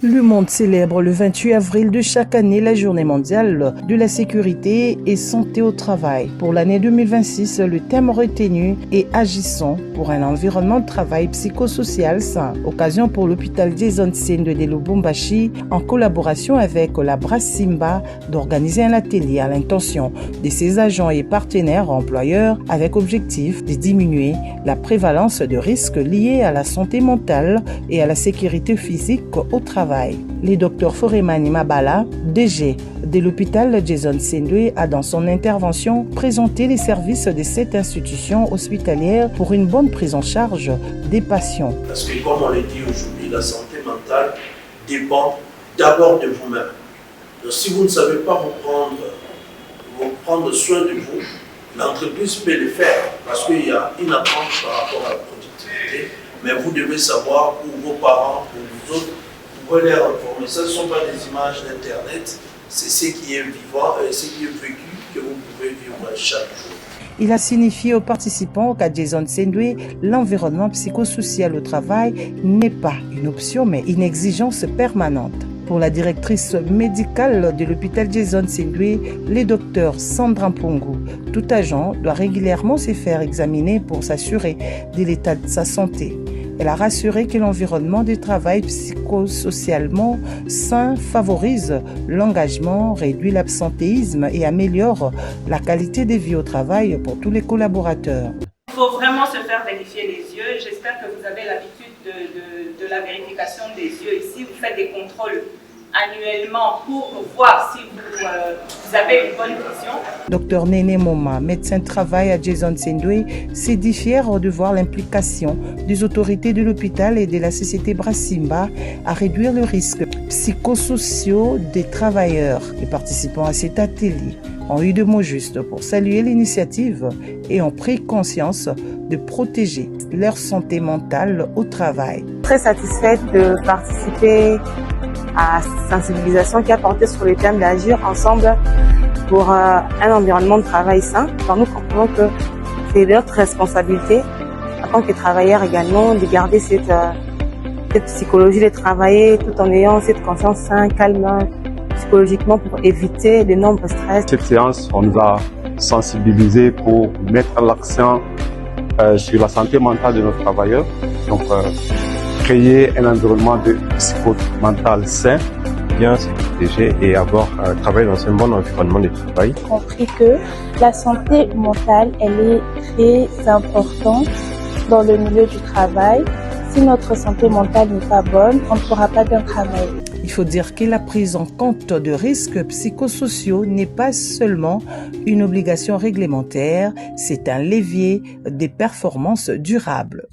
Le monde célèbre le 28 avril de chaque année la journée mondiale de la sécurité et santé au travail. Pour l'année 2026, le thème retenu est Agissons pour un environnement de travail psychosocial sain. Occasion pour l'hôpital Jason Sendwe de Lubumbashi, en collaboration avec la Brassimba, d'organiser un atelier à l'intention de ses agents et partenaires employeurs avec objectif de diminuer la prévalence de risques liés à la santé mentale et à la sécurité physique au travail. Le docteur Foremani Mabala, DG de l'hôpital Jason Sendwe, a dans son intervention présenté les services de cette institution hospitalière pour une bonne prise en charge des patients. Parce que comme on le dit aujourd'hui, la santé mentale dépend d'abord de vous-même. Donc si vous ne savez pas prendre soin de vous, l'entreprise peut le faire parce qu'il y a une approche par rapport à la productivité, mais vous devez savoir pour vos parents, pour vous autres, vous pouvez les informer. Ce ne sont pas des images d'Internet, c'est ce qui est vivant et ce qui est vécu que vous pouvez vivre chaque jour. Il a signifié aux participants qu'à Jason Sendwe, l'environnement psychosocial au travail n'est pas une option mais une exigence permanente. Pour la directrice médicale de l'hôpital Jason Sendwe, le docteur Sandra Mpongu, tout agent doit régulièrement se faire examiner pour s'assurer de l'état de sa santé. Elle a rassuré que l'environnement de travail psychosocialement sain favorise l'engagement, réduit l'absentéisme et améliore la qualité de vie au travail pour tous les collaborateurs. Il faut vraiment se faire vérifier les yeux. J'espère que vous avez l'habitude de la vérification des yeux ici. Vous faites des contrôles annuellement pour voir si vous avez une bonne vision. Dr Nene Moma, médecin de travail à Jason Sendwe, s'est dit fier de voir l'implication des autorités de l'hôpital et de la société Brassimba à réduire le risque psychosociaux des travailleurs. Les participants à cet atelier ont eu de mots justes pour saluer l'initiative et ont pris conscience de protéger leur santé mentale au travail. Très satisfaite de participer à cette sensibilisation qui a porté sur le thème d'agir ensemble pour un environnement de travail sain. Alors nous comprenons que c'est notre responsabilité en tant que travailleurs également de garder cette psychologie de travailler tout en ayant cette conscience saine, calme psychologiquement pour éviter de nombreux stress. Cette séance, on nous a sensibilisé pour mettre l'accent sur la santé mentale de nos travailleurs. Donc, créer un environnement de psycho-mental sain, bien se protéger et travailler dans un bon environnement de travail. J'ai compris que la santé mentale, elle est très importante dans le milieu du travail. Si notre santé mentale n'est pas bonne, on ne pourra pas bien travailler. Il faut dire que la prise en compte de risques psychosociaux n'est pas seulement une obligation réglementaire, c'est un levier des performances durables.